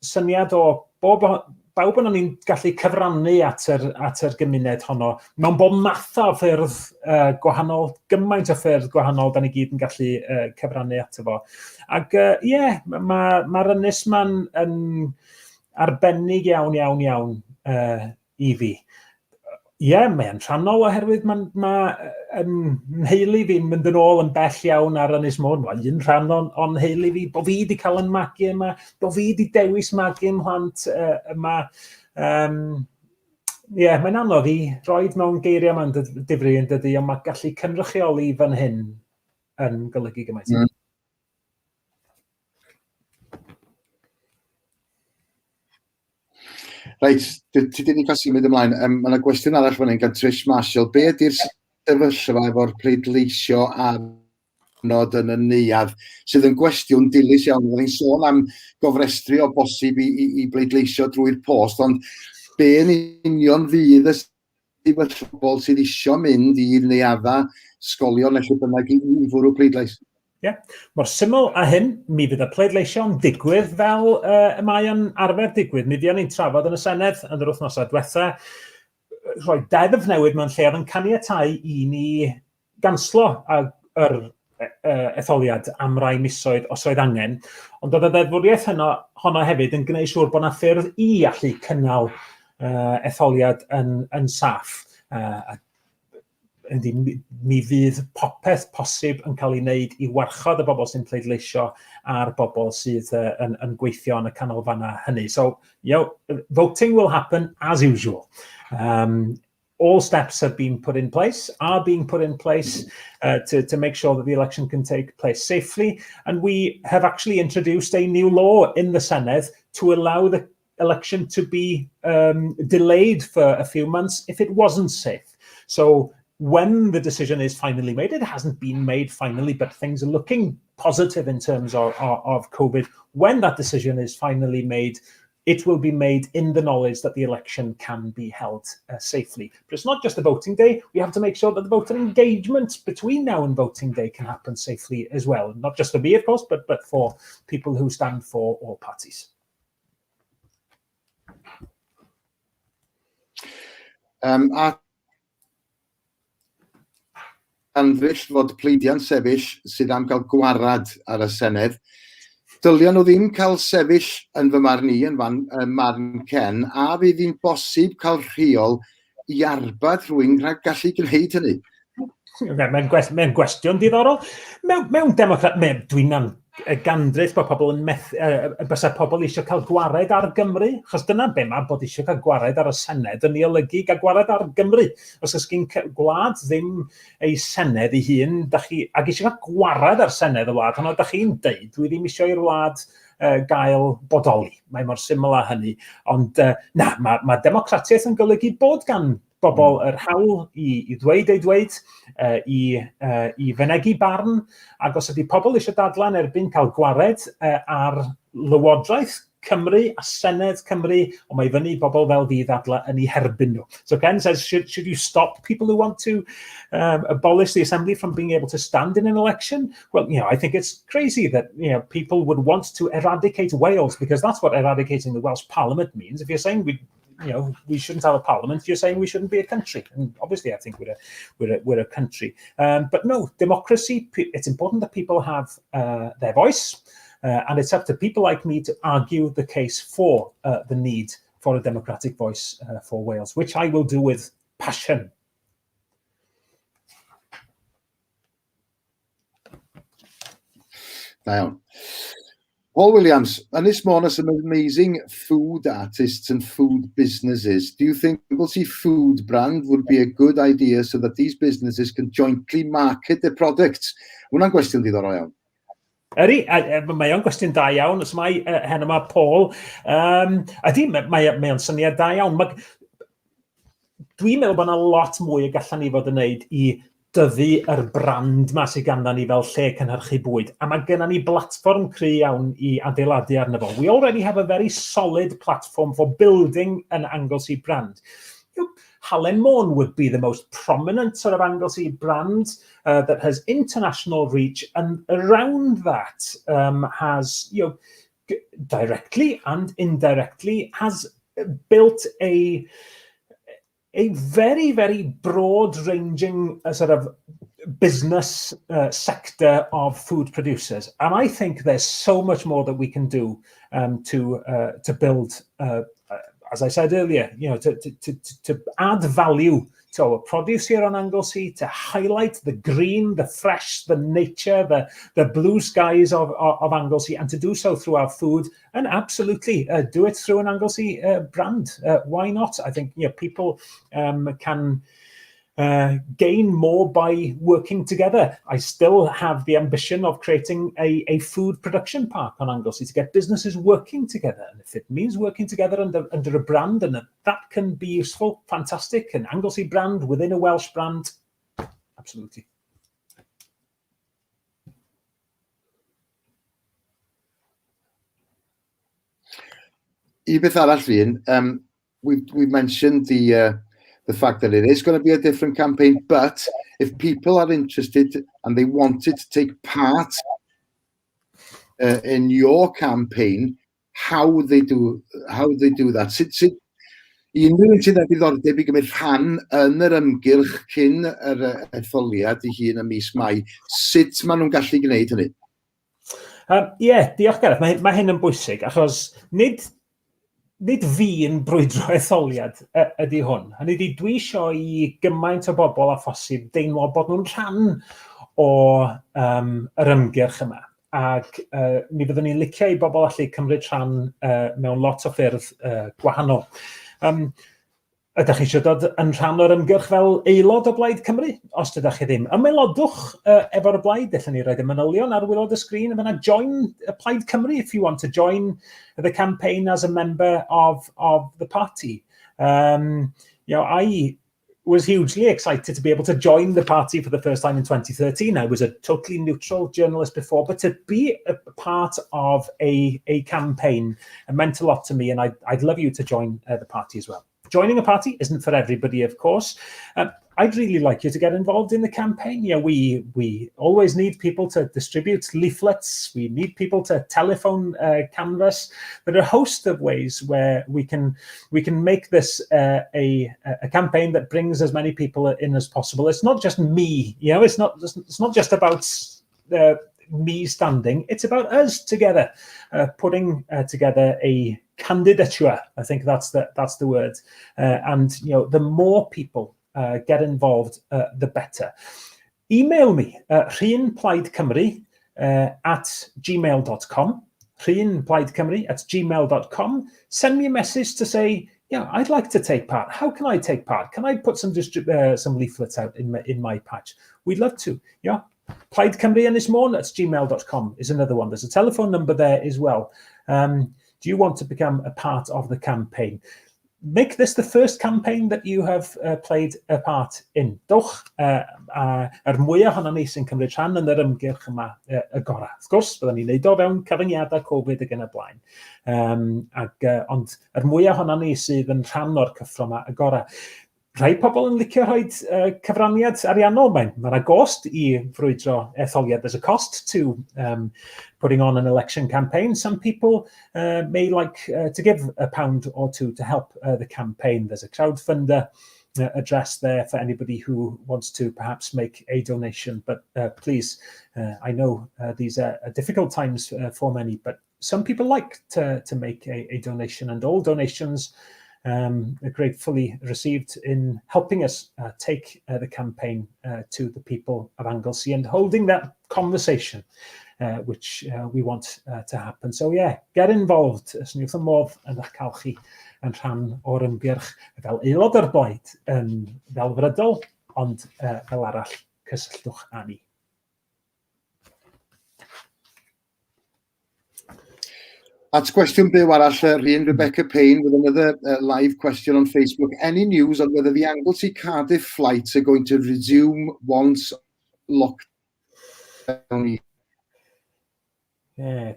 syniad o bawb yn ni'n gallu cyfrannu at yr gymuned honno, mewn bob math o ffyrdd gwahanol, gymaint o ffyrdd gwahanol, da ni gyd yn gallu cyfrannu ato fo. Ac mae'r Ynys ma'n arbennig iawn I fi. Mae'n rhannol oherwydd mae nheulu fi'n mynd yn ôl yn bell iawn ar Ynys Môn. Wel, un rhan o'n heulu fi, bo fi wedi cael yn magu yma, bo fi wedi dewis magu ymhlant yma. Mae'n anodd I roed mewn geiriau yma'n difri yn dydi, ond mae gallu cynrychioli fan hyn yn golygu gymaint. Reit, ti dyn ni cael symud ymlaen. Mae yna gwestiwn arall fan hyn gan Trish Marshall. Be ydy'r sefyllfa efo'r pleidleisio anod yn y neuadd, sydd yn gwestiwn dilys iawn. Fyddwn ni'n sôn am gofrestru o bosib I bleidleisio drwy'r post, ond be yn union fydd y bobl sydd eisiau mynd i'r neuaddau, ysgolion, neu bynnag I fwrw pleidleis? Mor syml a hyn, mi fydd y pleidleisio yn digwydd fel mae yn arfer digwydd. Mi fuon ni'n trafod yn y Senedd yn yr wythnosau diwetha, rhoi deddf newydd mewn lle oedd yn caniatáu I ni ganslo yr etholiad am rai misoedd os oedd angen, ond oedd y ddeddfwriaeth honno hefyd yn gwneud siŵr bod yna ffyrdd i allu cynnal etholiad yn saff. Mi fydd popeth posib yn cael ei wneud i warchod y bobl sy'n pleidleisio a'r bobl sydd yn gweithio yn y canolfannau hynny. So, voting will happen as usual. All steps have been put in place, are being put in place to make sure that the election can take place safely. And we have actually introduced a new law in the Senedd to allow the election to be delayed for a few months if it wasn't safe. So when the decision is finally made, it hasn't been made finally, but things are looking positive in terms of COVID. When that decision is finally made, it will be made in the knowledge that the election can be held safely. But it's not just the voting day. We have to make sure that the voter engagement between now and voting day can happen safely as well. Not just for me, of course, but for people who stand for all parties. Anfrich fod pleidiau'n sefyll sydd am gael gwarad ar y Senedd. Dylion nhw ddim cael sefyll yn fy marn i, yn marn Ken, a fydd hi'n bosib cael rheol i arbad rhywun rhag gallu gwneud hynny. Mae'n gwestiwn diddorol. Mewn democrat, dwi'n gandraeth bod pobl yn bysa pobl eisiau cael gwared ar Gymru, achos dyna be mae bod eisiau cael gwared ar y Senedd yn ei olygu cael gwared ar Gymru. Os ys gyn gwlad ddim ei Senedd ei hun, ac eisiau cael gwared ar Senedd y wlad, ond ydych chi'n deud, dwi ddim eisiau i'r wlad gael bodoli. Mae mor syml â hynny. Ond mae democratiaeth yn golygu bod gan bobl yr hawl i dweud, i fynegu barn, ac os ydy pobl eisiau dadlau erbyn cael gwared ar Lywodraeth Cymru a Senedd Cymru, ond mae fyny bobl fel fi ddadlau yn ei herbyn nhw. So Ken says, should you stop people who want to abolish the assembly from being able to stand in an election? Well, I think it's crazy that people would want to eradicate Wales, because that's what eradicating the Welsh Parliament means. If you're saying we shouldn't have a parliament, you're saying we shouldn't be a country. And obviously, I think we're a country. But no, democracy, it's important that people have their voice. And it's up to people like me to argue the case for the need for a democratic voice for Wales, which I will do with passion. Now, Paul Williams, Ynys Môn has some amazing food artists and food businesses. Do you think Anglesey food brand would be a good idea so that these businesses can jointly market their products? Hwna'n gwestiwn diddorol iawn. Mae o'n gwestiwn da iawn, os mae hen yma Paul. Mae o'n syniad da iawn. Dwi'n meddwl bod yna lot mwy y gallan ni fod yn wneud i dyfu yr brand ma sydd ganddon ni fel lle cynhyrchu bwyd. A mae gennym ni blatfform cry iawn i adeiladu arno fo. We already have a very solid platform for building an Anglesey brand. Halen Môn would be the most prominent sort of Anglesey brand that has international reach, and around that has, directly and indirectly, has built a very, very broad-ranging sort of business sector of food producers. And I think there's so much more that we can do to build, as I said earlier, to add value to our produce here on Anglesey, to highlight the green, the fresh, the nature, the blue skies of Anglesey, and to do so through our food, and absolutely do it through an Anglesey brand. Why not? I think people can gain more by working together. I still have the ambition of creating a food production park on Anglesey to get businesses working together. And if it means working together under a brand, and that can be useful, fantastic. An Anglesey brand within a Welsh brand, absolutely. I beth arall Rhun, we've mentioned the fact that it is going to be a different campaign, but if people are interested and they wanted to take part in your campaign, how they do that? Unrhyw un sydd â diddordeb i gymryd rhan yn yr ymgyrch cyn yr etholiad I hun ym mis Mai, sut maen nhw'n gallu gwneud hynny? Diolch Gareth. Mae hyn yn bwysig, achos nid fi yn brwydro etholiad ydy hwn. Hynny ydi, dwi eisiau I gymaint o bobl a phosib deimlo bod nhw'n rhan o yr ymgyrch yma. Ac mi fyddwn ni'n licio I bobl allu cymryd rhan mewn lot o ffyrdd gwahanol. Ydych chi eisiau dod yn rhan o'r ymgyrch fel aelod o Plaid Cymru? Os dydych chi ddim. Ymaelodwch efo'r blaid, ddyllen ni roed y manylion ar wylod y sgrin. Yna join Plaid Cymru if you want to join the campaign as a member of the party. I was hugely excited to be able to join the party for the first time in 2013. I was a totally neutral journalist before, but to be a part of a campaign meant a lot to me, and I'd love you to join the party as well. Joining a party isn't for everybody, of course. I'd really like you to get involved in the campaign. We always need people to distribute leaflets. We need people to telephone canvass. There are a host of ways where we can make this a campaign that brings as many people in as possible. It's not just me. It's not just about me standing. It's about us together, putting together a candidature. I think that's the word. And the more people get involved, the better. Email me, rhunplaidcymru at gmail.com. rhunplaidcymru at gmail.com. Send me a message to say, I'd like to take part. How can I take part? Can I put some leaflets out in my patch? We'd love to. Plaidcymruynysmon at gmail.com is another one. There's a telephone number there as well. Do you want to become a part of the campaign? Make this the first campaign that you have played a part in. Dwch mwyaf ohonon ni sy'n cymryd rhan yn yr ymgyrch yma agora. Wrth gwrs, byddwn ni'n neud o fewn cyfyngiadau Covid ac yn y blaen. Ond mwyaf ohonon ni sydd yn rhan o'r cyffro yma agora. Rhai pobl yn licio rhoi cyfraniad ariannol. Mae'n gost I frwydro etholiad. There's a cost to putting on an election campaign. Some people may like to give £1 or £2 to help the campaign. There's a crowdfunder address there for anybody who wants to perhaps make a donation. But please, I know these are difficult times for many, but some people like to make a donation, and all donations are gratefully received in helping us take the campaign to the people of Anglesey and holding that conversation, which we want to happen. So get involved. Os ni wrth y modd yn eich cael chi yn rhan o'r ymgyrch fel aelod o'r blaid yn ddelfrydol, ond fel arall cysylltwch â ni. At question byw arall, Rhun Rebecca Payne with another live question on Facebook. Any news on whether the Anglesey-Cardiff flights are going to resume once lockdown? Yeah,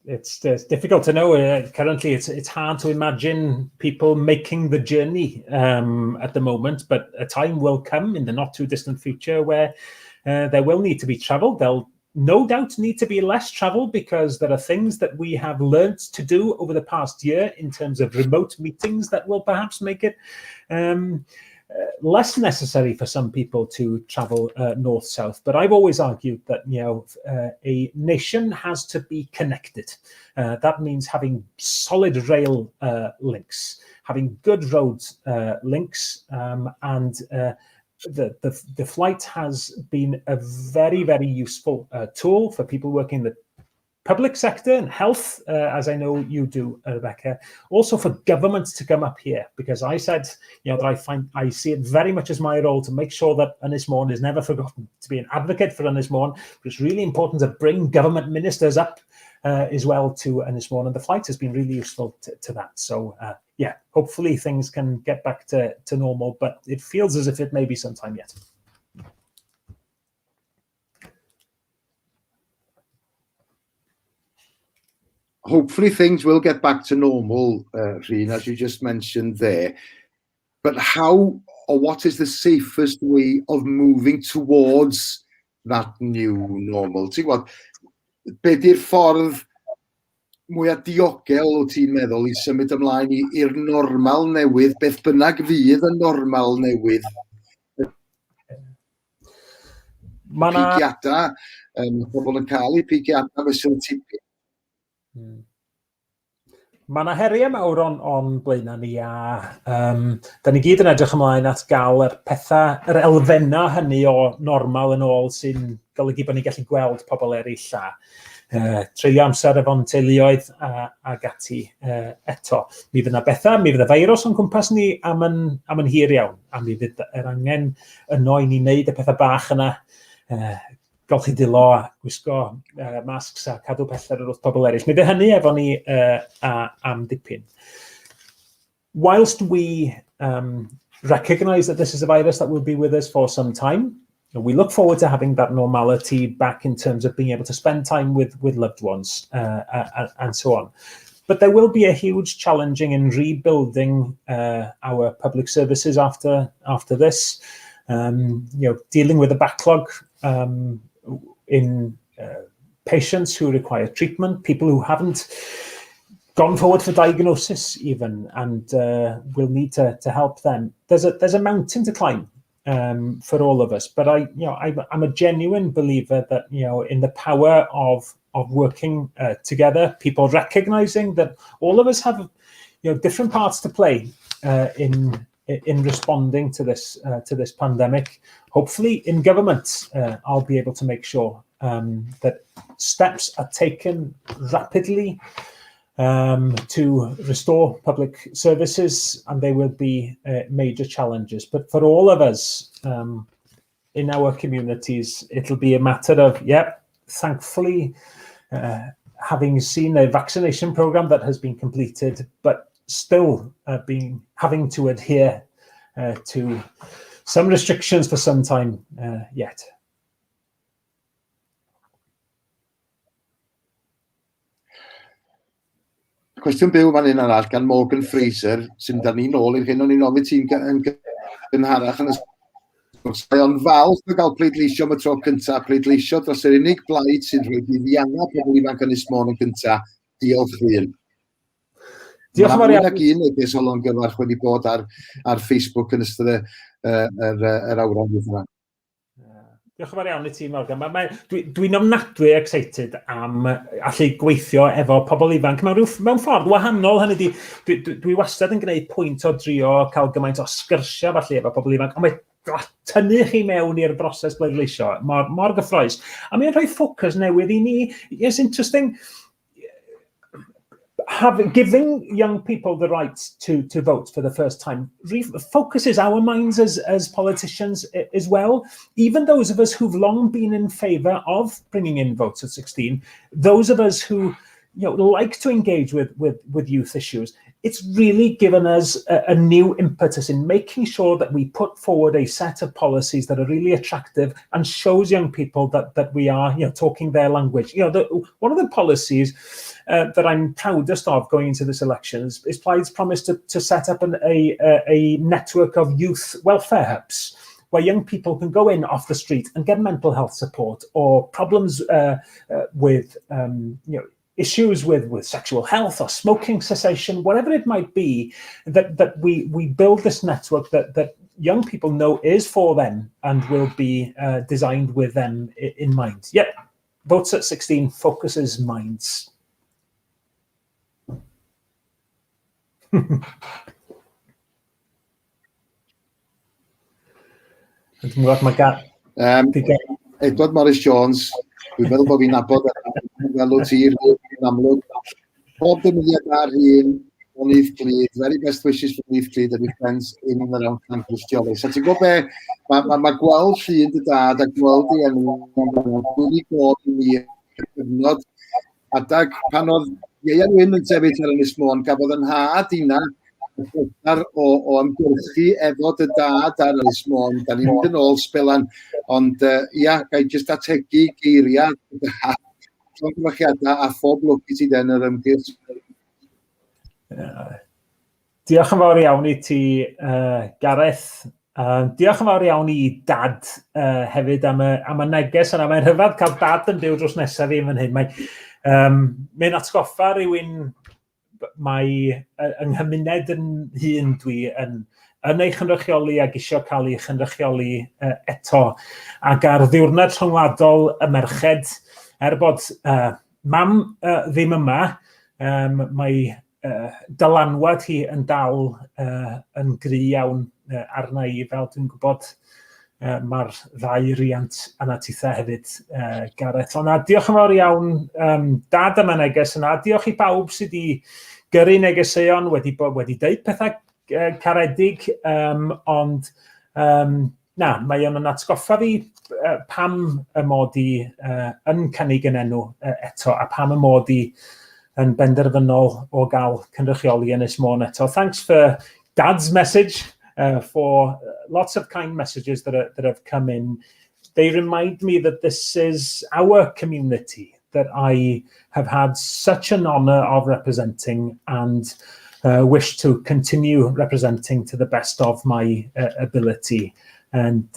it's difficult to know. Currently, it's hard to imagine people making the journey at the moment, but a time will come in the not too distant future where there will need to be travel. There'll no doubt need to be less travel because there are things that we have learned to do over the past year in terms of remote meetings that will perhaps make it less necessary for some people to travel north-south. But I've always argued that a nation has to be connected. That means having solid rail links, having good road links, and the flight has been a very, very useful tool for people working in the public sector and health, as I know you do, Rebecca. Also for governments to come up here, because I said, that I see it very much as my role to make sure that Ynys Môn is never forgotten, to be an advocate for Ynys Môn. It's really important to bring government ministers up as well to Ynys Môn, and the flight has been really useful to that. So hopefully things can get back to normal, but it feels as if it may be some time yet. Hopefully things will get back to normal, Rhun, as you just mentioned there. But how or what is the safest way of moving towards that new normal? Be di'r ffordd mwy o diogel wyt ti'n meddwl i symud ymlaen i'r normal newydd, beth bynnag fydd y normal newydd? Pigiadau, pobl yn cael eu pigiadau fesul tipyn. Mae yna heriau mawr o'n blaenau ni a da ni gyd yn edrych ymlaen at gael yr pethau, yr elfennau hynny o normal yn ôl sy'n golygu bod ni'n gallu gweld pobl eraill a treulio amser efo'n teuluoedd ag ati eto. Mi fydd yna bethau, mi fydd y feirws o'n cwmpas ni am yn hir iawn, a mi fydd yr angen yno i ni wneud y pethau bach yna, golchi dilo a gwisgo masks a cadw pellter yr wrth pobl eraill. Mi fydd hynny efo ni am dipyn. Whilst we recognise that this is a virus that will be with us for some time, we look forward to having that normality back in terms of being able to spend time with loved ones and so on. But there will be a huge challenging in rebuilding our public services after this. Dealing with the backlog in patients who require treatment, people who haven't gone forward for diagnosis even, and we'll need to help them. There's a mountain to climb for all of us, but I'm a genuine believer that in the power of working together, people recognizing that all of us have different parts to play in responding to this pandemic. Hopefully in government, I'll be able to make sure that steps are taken rapidly to restore public services, and they will be major challenges. But for all of us in our communities, it'll be a matter of, thankfully, having seen a vaccination program that has been completed, but still having to adhere to some restrictions for some time yet. Cwestiwn byw fan hyn arall gan Morgan Fraser, sy'n da ni'n ôl i'r hyn o'n i'n ofyn ti'n gynharach yn y sgwrs. Ond falch o gael pleidleisio am y tro cyntaf, pleidleisio dros yr unig blaid sy'n rhoi ddianna pobl ifanc Ynys Môn yn cyntaf. Diolch Rhun. Diolch yn fawr iawn. Mae un neges o Longyfarch wedi bod ar Facebook yn ystod yr awran yma. Diolch yn fawr iawn i ti, Morgan. Dwi'n ofnadwy excited am allu gweithio efo pobl ifanc mewn ffordd wahanol. Hynny dwi wastad yn gwneud pwynt o drio cael gymaint o sgyrsiau falle efo pobl ifanc, ond mae tynnu chi mewn i'r broses bleidleisio mor gyffroes. A mae'n rhoi ffocws newydd i ni. It's interesting. Giving young people the right to vote for the first time focuses our minds as politicians as well. Even those of us who've long been in favour of bringing in votes at 16, those of us who like to engage with youth issues, it's really given us a new impetus in making sure that we put forward a set of policies that are really attractive and shows young people that we are talking their language. One of the policies that I'm proudest of going into this election is Plaid's promise to set up a network of youth welfare hubs where young people can go in off the street and get mental health support or problems with issues with sexual health or smoking cessation, whatever it might be, that we build this network that young people know is for them and will be designed with them in mind. Yep, Votes at 16 focuses minds. Edward Morris Jones, dwi'n meddwl bod fi'n nabod fel o tir yn amlwg. Bob dymwyddiad ar Rhun, o Nyth Glyd, very best wishes for Nyth Glyd and your friends in and around campus Jolly. So ti'n gwybod be, mae gweld Llun dy dad a gweld i enw, wedi bod i mi cyfnod, adag pan oedd Ieuan Wyn yn sefyll ar Ynys Môn, gafodd yn had una o ymgyrchu efo dy dad ar Ynys Môn. Da ni'n mynd yn ôl sbelan, ond gai jyst ategu geiriau a phob lwc i ti den yr ymgyrch. Diolch yn fawr iawn i ti, Gareth. Diolch yn fawr iawn i dad hefyd am y neges yna. Mae'n rhyfedd cael dad yn byw dros nesaf fi fan hyn. Mae'n atgoffa rhywun mae yng nghymuned yn hun dwi yn ei chynrychioli ac eisiau cael ei chynrychioli eto. Ac ar ddiwrnod rhyngwladol y merched, bod mam ddim yma, mae dylanwad hi yn dal yn gry iawn arna i, fel dwi'n gwybod mae'r ddau riant yna titha hefyd, Gareth. Ond diolch yn fawr iawn, dad yma neges yna. Diolch i bawb sydd wedi gyrru negeseuon, wedi dweud pethau caredig, ond mae o'n atgoffa fi pam y mod i yn cynnig yn enw eto, a pam y mod i yn benderfynol o gael cynrychioli Ynys Môn eto. Thanks for Dad's message, for lots of kind messages that have come in. They remind me that this is our community that I have had such an honour of representing and wish to continue representing to the best of my ability. And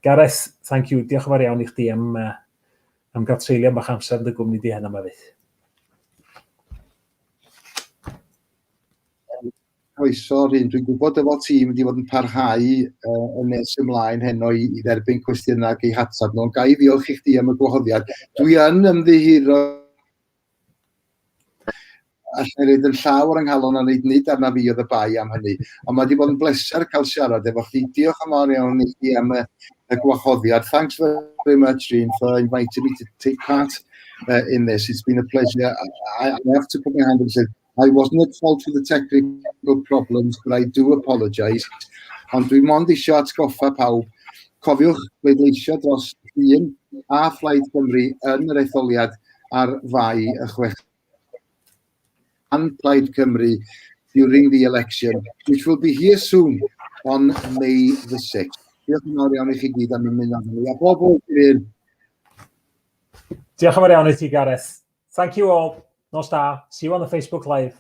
Gareth, thank you. Diolch yn fawr iawn i chdi am gael treulio bach amser yn dy gwmni di hyn yma fydd. Croeso, Rhun. Dwi'n gwybod efo tîm wedi bod yn parhau yn nes ymlaen heno i dderbyn cwestiynau ac ei hatab nhw. Ga i ddiolch i chdi am y gwahoddiad. Dwi yn ymddihiro allan reid yn llawer yng nghalon a wneud nid arna fi oedd y bai am hynny. Ond mae wedi bod yn bleser cael siarad efo chdi. Diolch yn fawr iawn i chdi am y gwahoddiad. Thanks very much, Rhun, for inviting me to take part in this. It's been a pleasure. I have to put my hand up and say, I wasn't at fault for the technical problems, but I do apologise. Ond dwi'n mond eisiau atgoffa pawb. Cofiwch bleidleisio dros Rhun a Plaid Cymru yn yr etholiad ar fai y 6 and Plaid Cymru during the election, which will be here soon on May the 6th. Diolch yn fawr iawn i chi gyd am ymuno â ni. A bob Rhun. Diolch yn fawr iawn i ti, Gareth. Thank you all. Nos da. See you on the Facebook Live.